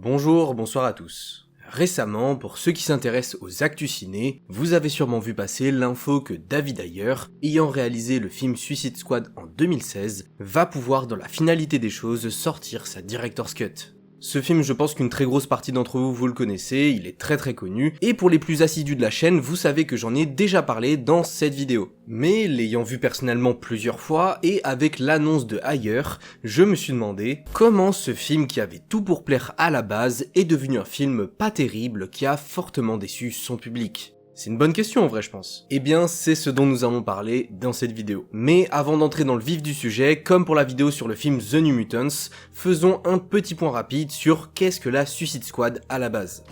Bonjour, bonsoir à tous. Récemment, pour ceux qui s'intéressent aux actus ciné, vous avez sûrement vu passer l'info que David Ayer, ayant réalisé le film Suicide Squad en 2016, va pouvoir dans la finalité des choses sortir sa Director's Cut. Ce film, je pense qu'une très grosse partie d'entre vous le connaissez, il est très connu, et pour les plus assidus de la chaîne, vous savez que j'en ai déjà parlé dans cette vidéo. Mais l'ayant vu personnellement plusieurs fois, et avec l'annonce de Ayer, je me suis demandé comment ce film qui avait tout pour plaire à la base est devenu un film pas terrible qui a fortement déçu son public. C'est une bonne question en vrai je pense. Eh bien c'est ce dont nous allons parler dans cette vidéo. Mais avant d'entrer dans le vif du sujet, comme pour la vidéo sur le film The New Mutants, faisons un petit point rapide sur qu'est-ce que la Suicide Squad à la base.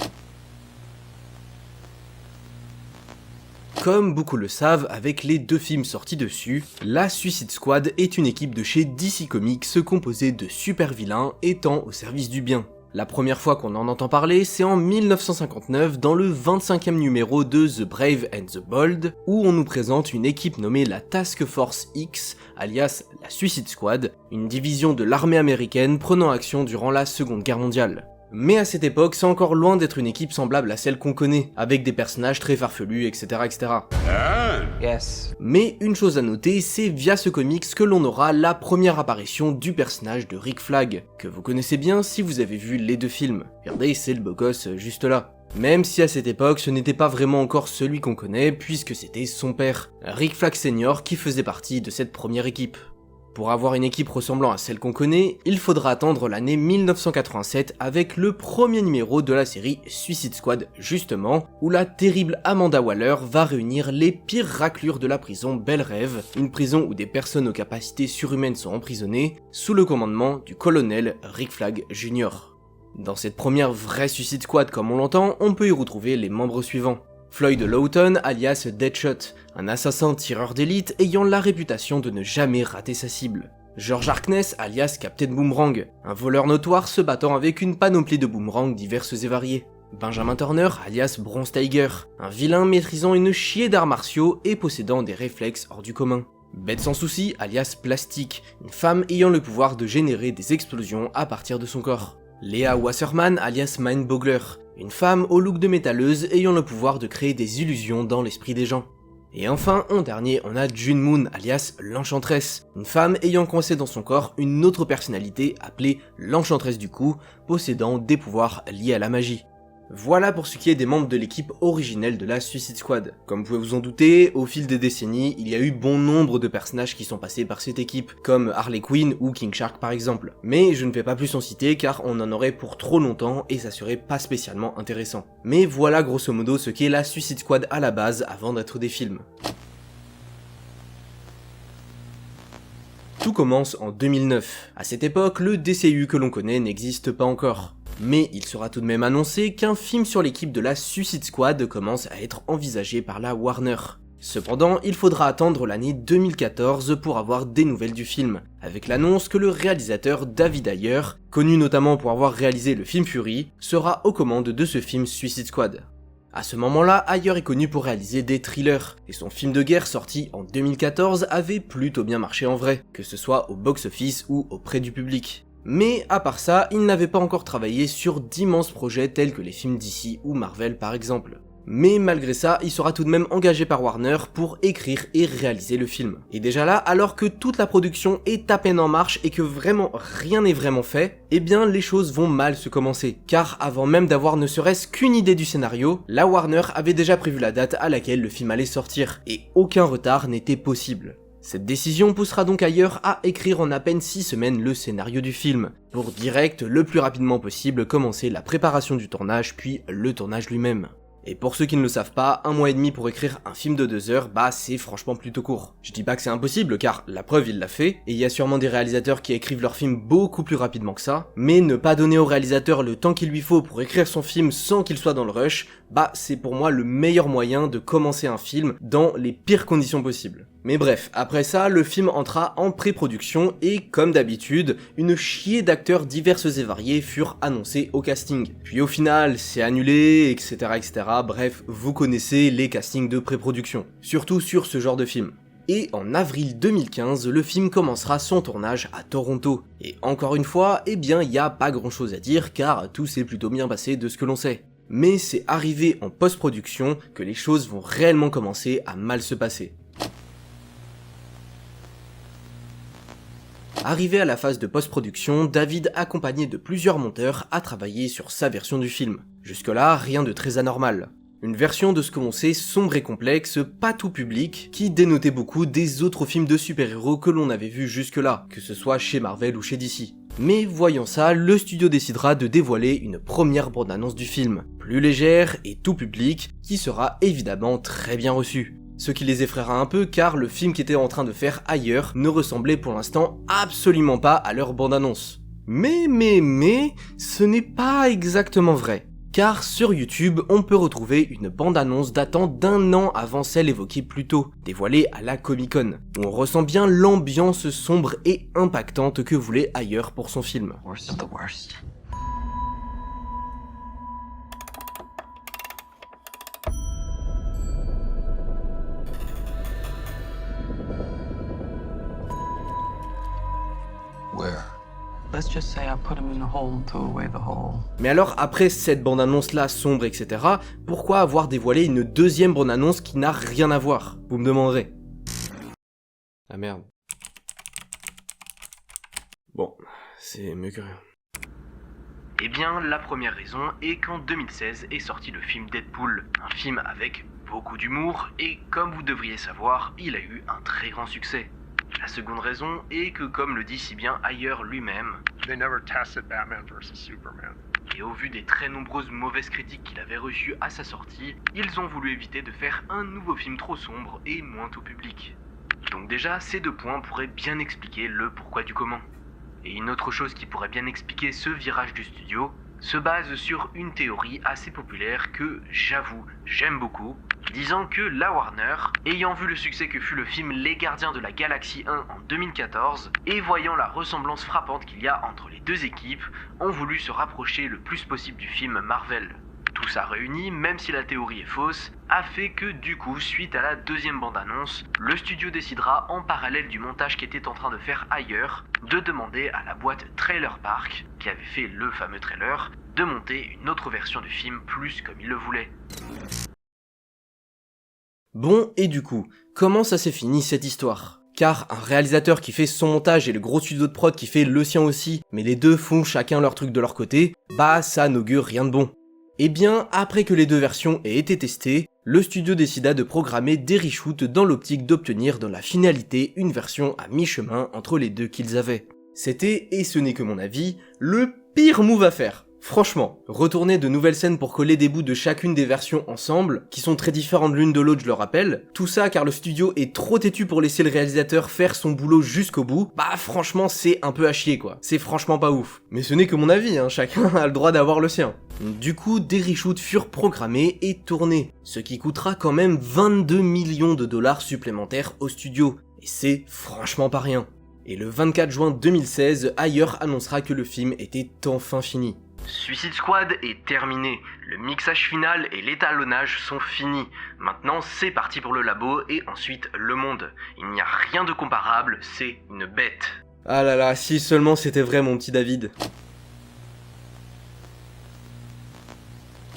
Comme beaucoup le savent, avec les deux films sortis dessus, la Suicide Squad est une équipe de chez DC Comics composée de super vilains étant au service du bien. La première fois qu'on en entend parler, c'est en 1959 dans le 25e numéro de The Brave and the Bold, où on nous présente une équipe nommée la Task Force X, alias la Suicide Squad, une division de l'armée américaine prenant action durant la Seconde Guerre mondiale. Mais à cette époque, c'est encore loin d'être une équipe semblable à celle qu'on connaît, avec des personnages très farfelus, etc. Yes. Mais une chose à noter, c'est via ce comics que l'on aura la première apparition du personnage de Rick Flag, que vous connaissez bien si vous avez vu les deux films. Regardez, c'est le beau gosse juste là. Même si à cette époque, ce n'était pas vraiment encore celui qu'on connaît, puisque c'était son père, Rick Flag Senior, qui faisait partie de cette première équipe. Pour avoir une équipe ressemblant à celle qu'on connaît, il faudra attendre l'année 1987 avec le premier numéro de la série Suicide Squad justement, où la terrible Amanda Waller va réunir les pires raclures de la prison Belle Rêve, une prison où des personnes aux capacités surhumaines sont emprisonnées, sous le commandement du colonel Rick Flag Jr. Dans cette première vraie Suicide Squad comme on l'entend, on peut y retrouver les membres suivants. Floyd Lawton alias Deadshot, un assassin tireur d'élite ayant la réputation de ne jamais rater sa cible. George Harkness alias Captain Boomerang, un voleur notoire se battant avec une panoplie de boomerangs diverses et variés. Benjamin Turner alias Bronze Tiger, un vilain maîtrisant une chier d'arts martiaux et possédant des réflexes hors du commun. Bête sans souci alias Plastique, une femme ayant le pouvoir de générer des explosions à partir de son corps. Léa Wasserman alias Mindboggler, une femme au look de métalleuse ayant le pouvoir de créer des illusions dans l'esprit des gens. Et enfin, en dernier, on a June Moon alias l'Enchantresse, une femme ayant coincé dans son corps une autre personnalité appelée l'Enchantresse du coup, possédant des pouvoirs liés à la magie. Voilà pour ce qui est des membres de l'équipe originelle de la Suicide Squad. Comme vous pouvez vous en douter, au fil des décennies, il y a eu bon nombre de personnages qui sont passés par cette équipe, comme Harley Quinn ou King Shark par exemple. Mais je ne vais pas plus en citer car on en aurait pour trop longtemps et ça serait pas spécialement intéressant. Mais voilà grosso modo ce qu'est la Suicide Squad à la base avant d'être des films. Tout commence en 2009. À cette époque, le DCU que l'on connaît n'existe pas encore. Mais il sera tout de même annoncé qu'un film sur l'équipe de la Suicide Squad commence à être envisagé par la Warner. Cependant, il faudra attendre l'année 2014 pour avoir des nouvelles du film, avec l'annonce que le réalisateur David Ayer, connu notamment pour avoir réalisé le film Fury, sera aux commandes de ce film Suicide Squad. À ce moment-là, Ayer est connu pour réaliser des thrillers, et son film de guerre sorti en 2014 avait plutôt bien marché en vrai, que ce soit au box-office ou auprès du public. Mais à part ça, il n'avait pas encore travaillé sur d'immenses projets tels que les films DC ou Marvel par exemple. Mais malgré ça, il sera tout de même engagé par Warner pour écrire et réaliser le film. Et déjà là, alors que toute la production est à peine en marche et que vraiment rien n'est vraiment fait, eh bien les choses vont mal se commencer. Car avant même d'avoir ne serait-ce qu'une idée du scénario, la Warner avait déjà prévu la date à laquelle le film allait sortir, et aucun retard n'était possible. Cette décision poussera donc Ayer à écrire en à peine 6 semaines le scénario du film, pour direct, le plus rapidement possible, commencer la préparation du tournage puis le tournage lui-même. Et pour ceux qui ne le savent pas, 1 mois et demi pour écrire un film de 2 heures, bah c'est franchement plutôt court. Je dis pas que c'est impossible car la preuve il l'a fait, et il y a sûrement des réalisateurs qui écrivent leur film beaucoup plus rapidement que ça, mais ne pas donner au réalisateur le temps qu'il lui faut pour écrire son film sans qu'il soit dans le rush, bah c'est pour moi le meilleur moyen de commencer un film dans les pires conditions possibles. Mais bref, après ça, le film entra en pré-production et, comme d'habitude, une chier d'acteurs diverses et variés furent annoncés au casting. Puis au final, c'est annulé, etc. Bref, vous connaissez les castings de pré-production. Surtout sur ce genre de film. et en avril 2015, le film commencera son tournage à Toronto. Et encore une fois, eh bien y a pas grand chose à dire car tout s'est plutôt bien passé de ce que l'on sait. Mais c'est arrivé en post-production que les choses vont réellement commencer à mal se passer. Arrivé à la phase de post-production, David, accompagné de plusieurs monteurs, a travaillé sur sa version du film. Jusque-là, rien de très anormal. Une version de ce que l'on sait sombre et complexe, pas tout public, qui dénotait beaucoup des autres films de super-héros que l'on avait vus jusque-là, que ce soit chez Marvel ou chez DC. Mais voyant ça, le studio décidera de dévoiler une première bande-annonce du film, plus légère et tout public, qui sera évidemment très bien reçue. Ce qui les effraiera un peu car le film qu'ils étaient en train de faire ailleurs ne ressemblait pour l'instant absolument pas à leur bande-annonce. Mais, ce n'est pas exactement vrai. Car sur YouTube, on peut retrouver une bande-annonce datant d'1 an avant celle évoquée plus tôt, dévoilée à la Comic-Con, où on ressent bien l'ambiance sombre et impactante que voulait Ayer pour son film. Let's just say I put him in a hole to away the hole. Mais alors, après cette bande-annonce là sombre, etc., pourquoi avoir dévoilé une deuxième bande-annonce qui n'a rien à voir? Vous me demanderez. Ah merde. Bon, c'est mieux que rien. Eh bien, la première raison est qu'en 2016 est sorti le film Deadpool, un film avec beaucoup d'humour, et comme vous devriez savoir, il a eu un très grand succès. La seconde raison est que, comme le dit si bien Ayer lui-même, They never tested Batman vs Superman. et au vu des très nombreuses mauvaises critiques qu'il avait reçues à sa sortie, ils ont voulu éviter de faire un nouveau film trop sombre et moins tout public. Donc déjà, ces deux points pourraient bien expliquer le pourquoi du comment. Et une autre chose qui pourrait bien expliquer ce virage du studio se base sur une théorie assez populaire que, j'avoue, j'aime beaucoup, disant que la Warner, ayant vu le succès que fut le film Les Gardiens de la Galaxie 1 en 2014, et voyant la ressemblance frappante qu'il y a entre les deux équipes, ont voulu se rapprocher le plus possible du film Marvel. Tout ça réuni, même si la théorie est fausse, a fait que du coup, suite à la deuxième bande-annonce, le studio décidera, en parallèle du montage qu'était en train de faire Ayer, de demander à la boîte Trailer Park, qui avait fait le fameux trailer, de monter une autre version du film plus comme il le voulait. Bon, et du coup, comment ça s'est fini cette histoire? Car un réalisateur qui fait son montage et le gros studio de prod qui fait le sien aussi, mais les deux font chacun leur truc de leur côté, bah ça n'augure rien de bon. Eh bien, après que les deux versions aient été testées, le studio décida de programmer des reshoots dans l'optique d'obtenir dans la finalité une version à mi-chemin entre les deux qu'ils avaient. C'était, et ce n'est que mon avis, le pire move à faire. Franchement, retourner de nouvelles scènes pour coller des bouts de chacune des versions ensemble, qui sont très différentes l'une de l'autre je le rappelle, tout ça car le studio est trop têtu pour laisser le réalisateur faire son boulot jusqu'au bout, bah franchement c'est un peu à chier quoi, c'est franchement pas ouf. Mais ce n'est que mon avis, hein, chacun a le droit d'avoir le sien. Du coup, des reshoots furent programmés et tournés, ce qui coûtera quand même 22 millions de dollars supplémentaires au studio, et c'est franchement pas rien. Et le 24 juin 2016, Ayer annoncera que le film était enfin fini. Suicide Squad est terminé, le mixage final et l'étalonnage sont finis. Maintenant c'est parti pour le labo et ensuite le monde. Il n'y a rien de comparable, c'est une bête. Ah là là, si seulement c'était vrai mon petit David.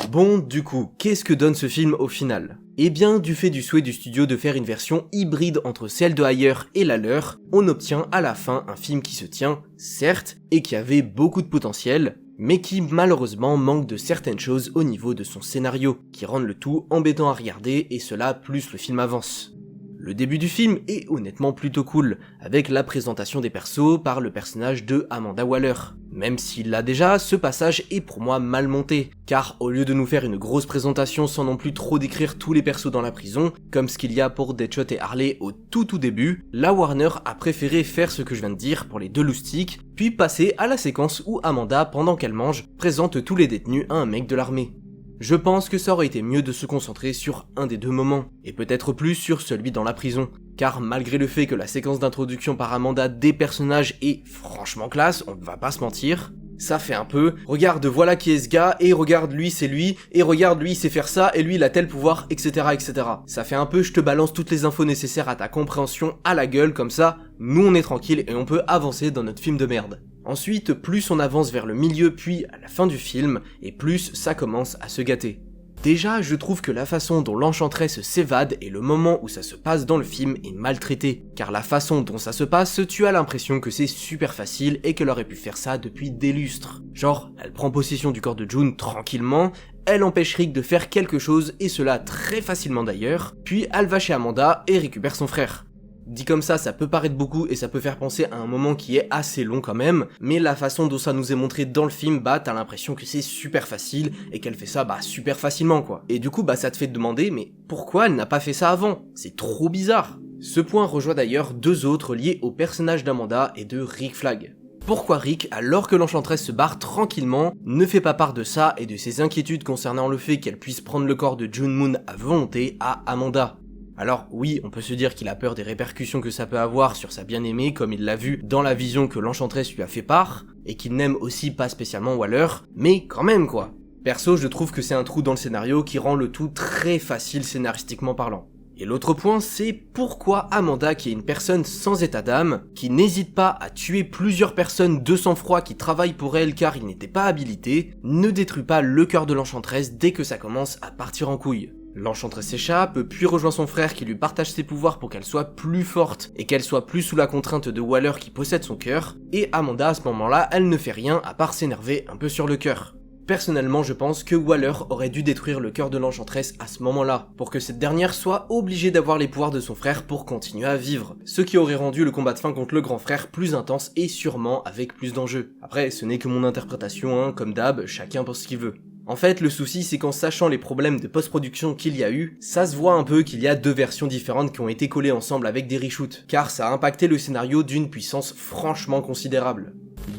Bon, du coup, qu'est-ce que donne ce film au final? Eh bien, du fait du souhait du studio de faire une version hybride entre celle de Ayer et la leur, on obtient à la fin un film qui se tient, certes, et qui avait beaucoup de potentiel, mais qui malheureusement manque de certaines choses au niveau de son scénario, qui rendent le tout embêtant à regarder et cela plus le film avance. Le début du film est honnêtement plutôt cool, avec la présentation des persos par le personnage de Amanda Waller. Même si là déjà, ce passage est pour moi mal monté, car au lieu de nous faire une grosse présentation sans non plus trop décrire tous les persos dans la prison, comme ce qu'il y a pour Deadshot et Harley au tout début, la Warner a préféré faire ce que je viens de dire pour les deux loustiques, puis passer à la séquence où Amanda, pendant qu'elle mange, présente tous les détenus à un mec de l'armée. Je pense que ça aurait été mieux de se concentrer sur un des deux moments, et peut-être plus sur celui dans la prison, car malgré le fait que la séquence d'introduction par Amanda des personnages est franchement classe, on ne va pas se mentir, Ça fait un peu, regarde voilà qui est ce gars, et regarde lui c'est lui, et regarde lui il sait faire ça, et lui il a tel pouvoir, etc. etc. Ça fait un peu je te balance toutes les infos nécessaires à ta compréhension à la gueule, comme ça, nous on est tranquille et on peut avancer dans notre film de merde. Ensuite, plus on avance vers le milieu puis à la fin du film, et plus ça commence à se gâter. Déjà, je trouve que la façon dont l'Enchantresse s'évade et le moment où ça se passe dans le film est maltraité, car la façon dont ça se passe, tu as l'impression que c'est super facile et qu'elle aurait pu faire ça depuis des lustres. Genre, elle prend possession du corps de June tranquillement, elle empêche Rick de faire quelque chose, et cela très facilement d'ailleurs, puis elle va chez Amanda et récupère son frère. Dit comme ça peut paraître beaucoup et ça peut faire penser à un moment qui est assez long quand même, mais la façon dont ça nous est montré dans le film, t'as l'impression que c'est super facile et qu'elle fait ça super facilement quoi. Et du coup ça te fait te demander mais pourquoi elle n'a pas fait ça avant? C'est trop bizarre. Ce point rejoint d'ailleurs deux autres liés au personnage d'Amanda et de Rick Flag. Pourquoi Rick, alors que l'Enchantresse se barre tranquillement, ne fait pas part de ça et de ses inquiétudes concernant le fait qu'elle puisse prendre le corps de June Moon à volonté à Amanda? Alors oui, on peut se dire qu'il a peur des répercussions que ça peut avoir sur sa bien-aimée, comme il l'a vu dans la vision que l'Enchantresse lui a fait part, et qu'il n'aime aussi pas spécialement Waller, mais quand même quoi. Perso, je trouve que c'est un trou dans le scénario qui rend le tout très facile scénaristiquement parlant. Et l'autre point, c'est pourquoi Amanda, qui est une personne sans état d'âme, qui n'hésite pas à tuer plusieurs personnes de sang-froid qui travaillent pour elle car il n'était pas habilité, ne détruit pas le cœur de l'Enchantresse dès que ça commence à partir en couille. L'Enchantresse s'échappe, puis rejoint son frère qui lui partage ses pouvoirs pour qu'elle soit plus forte et qu'elle soit plus sous la contrainte de Waller qui possède son cœur, et Amanda à ce moment-là, elle ne fait rien à part s'énerver un peu sur le cœur. Personnellement, je pense que Waller aurait dû détruire le cœur de l'Enchantresse à ce moment-là, pour que cette dernière soit obligée d'avoir les pouvoirs de son frère pour continuer à vivre, ce qui aurait rendu le combat de fin contre le grand frère plus intense et sûrement avec plus d'enjeux. Après, ce n'est que mon interprétation, comme d'hab, chacun pense ce qu'il veut. En fait, le souci, c'est qu'en sachant les problèmes de post-production qu'il y a eu, ça se voit un peu qu'il y a deux versions différentes qui ont été collées ensemble avec des reshoots, car ça a impacté le scénario d'une puissance franchement considérable.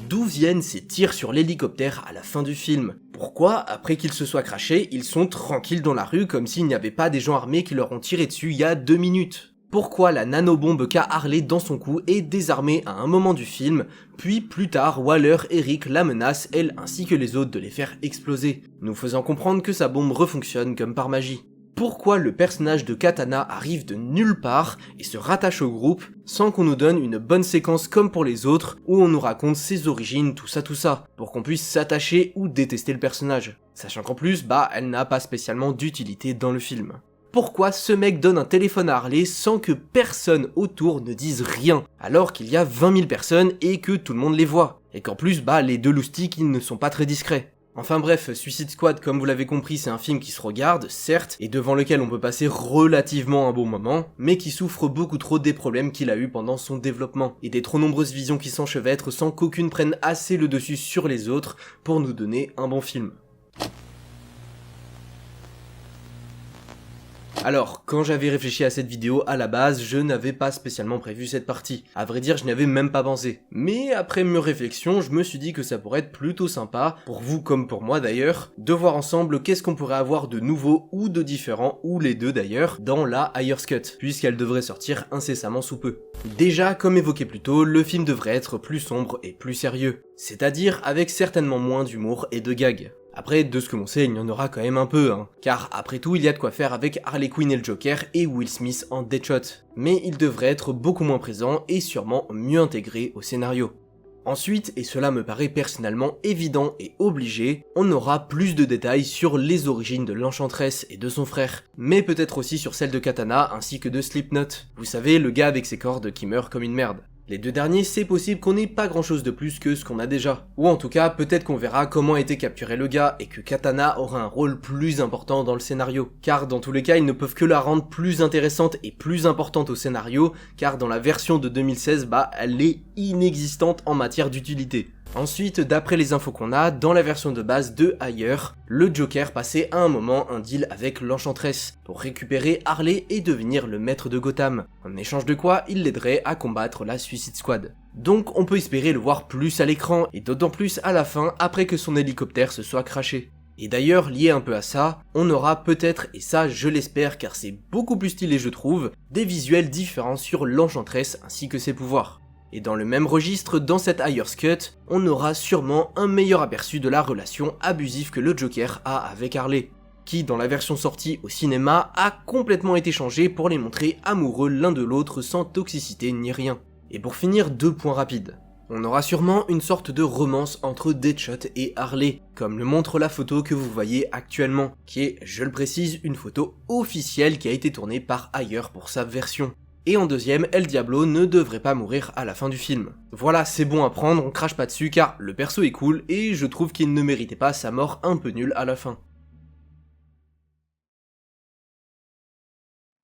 D'où viennent ces tirs sur l'hélicoptère à la fin du film? Pourquoi, après qu'ils se soient crashés, ils sont tranquilles dans la rue comme s'il n'y avait pas des gens armés qui leur ont tiré dessus il y a 2 minutes? Pourquoi la nanobombe qu'a Harley dans son cou est désarmée à un moment du film, puis plus tard Waller et Rick la menacent, elle ainsi que les autres, de les faire exploser, nous faisant comprendre que sa bombe refonctionne comme par magie. Pourquoi le personnage de Katana arrive de nulle part et se rattache au groupe sans qu'on nous donne une bonne séquence comme pour les autres où on nous raconte ses origines, tout ça, pour qu'on puisse s'attacher ou détester le personnage. Sachant qu'en plus, elle n'a pas spécialement d'utilité dans le film. Pourquoi ce mec donne un téléphone à Harley sans que personne autour ne dise rien, alors qu'il y a 20 000 personnes et que tout le monde les voit, et qu'en plus, les deux loustiques, ils ne sont pas très discrets. Enfin bref, Suicide Squad, comme vous l'avez compris, c'est un film qui se regarde, certes, et devant lequel on peut passer relativement un bon moment, mais qui souffre beaucoup trop des problèmes qu'il a eu pendant son développement, et des trop nombreuses visions qui s'enchevêtrent sans qu'aucune prenne assez le dessus sur les autres pour nous donner un bon film. Alors, quand j'avais réfléchi à cette vidéo à la base, je n'avais pas spécialement prévu cette partie. À vrai dire, je n'y avais même pas pensé. Mais après mes réflexions, je me suis dit que ça pourrait être plutôt sympa, pour vous comme pour moi d'ailleurs, de voir ensemble qu'est-ce qu'on pourrait avoir de nouveau ou de différent, ou les deux d'ailleurs, dans la Ayers Cut, puisqu'elle devrait sortir incessamment sous peu. Déjà, comme évoqué plus tôt, le film devrait être plus sombre et plus sérieux, c'est-à-dire avec certainement moins d'humour et de gags. Après, de ce que l'on sait, il y en aura quand même un peu, car après tout, il y a de quoi faire avec Harley Quinn et le Joker et Will Smith en Deadshot. Mais il devrait être beaucoup moins présent et sûrement mieux intégré au scénario. Ensuite, et cela me paraît personnellement évident et obligé, on aura plus de détails sur les origines de l'Enchantresse et de son frère, mais peut-être aussi sur celle de Katana ainsi que de Slipknot. Vous savez, le gars avec ses cordes qui meurt comme une merde. Les deux derniers, c'est possible qu'on n'ait pas grand chose de plus que ce qu'on a déjà. Ou en tout cas, peut-être qu'on verra comment a été capturé le gars et que Katana aura un rôle plus important dans le scénario. Car dans tous les cas, ils ne peuvent que la rendre plus intéressante et plus importante au scénario, car dans la version de 2016, elle est inexistante en matière d'utilité. Ensuite, d'après les infos qu'on a, dans la version de base de Ailleurs, le Joker passait à un moment un deal avec l'Enchantresse pour récupérer Harley et devenir le maître de Gotham, en échange de quoi il l'aiderait à combattre la Suicide Squad. Donc on peut espérer le voir plus à l'écran, et d'autant plus à la fin après que son hélicoptère se soit crashé. Et d'ailleurs, lié un peu à ça, on aura peut-être, et ça je l'espère car c'est beaucoup plus stylé je trouve, des visuels différents sur l'Enchantresse ainsi que ses pouvoirs. Et dans le même registre, dans cette Ayer's Cut, on aura sûrement un meilleur aperçu de la relation abusive que le Joker a avec Harley, qui dans la version sortie au cinéma a complètement été changé pour les montrer amoureux l'un de l'autre sans toxicité ni rien. Et pour finir, 2 points rapides. On aura sûrement une sorte de romance entre Deadshot et Harley, comme le montre la photo que vous voyez actuellement, qui est, je le précise, une photo officielle qui a été tournée par Ayer pour sa version. Et en deuxième, El Diablo ne devrait pas mourir à la fin du film. Voilà, c'est bon à prendre, on crache pas dessus car le perso est cool et je trouve qu'il ne méritait pas sa mort un peu nulle à la fin.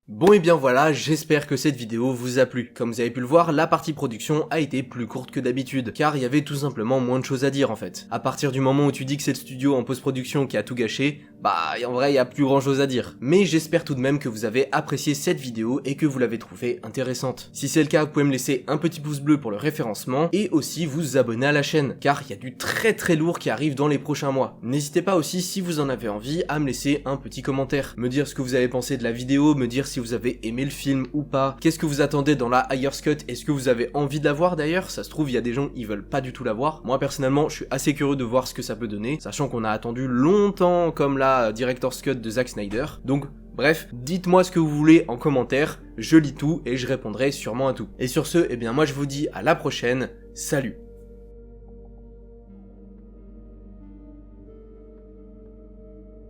Bon et bien voilà, j'espère que cette vidéo vous a plu. Comme vous avez pu le voir, la partie production a été plus courte que d'habitude, car il y avait tout simplement moins de choses à dire en fait. À partir du moment où tu dis que c'est le studio en post-production qui a tout gâché, bah en vrai il y a plus grand chose à dire. Mais j'espère tout de même que vous avez apprécié cette vidéo et que vous l'avez trouvée intéressante. Si c'est le cas, vous pouvez me laisser un petit pouce bleu pour le référencement et aussi vous abonner à la chaîne, car il y a du très lourd qui arrive dans les prochains mois. N'hésitez pas aussi, si vous en avez envie, à me laisser un petit commentaire, me dire ce que vous avez pensé de la vidéo, me dire si vous avez aimé le film ou pas, qu'est-ce que vous attendez dans la Ayer's Cut, est-ce que vous avez envie de la voir d'ailleurs, ça se trouve il y a des gens qui veulent pas du tout la voir, moi personnellement je suis assez curieux de voir ce que ça peut donner, sachant qu'on a attendu longtemps comme la Director's Cut de Zack Snyder, donc bref, dites-moi ce que vous voulez en commentaire, je lis tout et je répondrai sûrement à tout. Et sur ce, eh bien moi je vous dis à la prochaine, salut.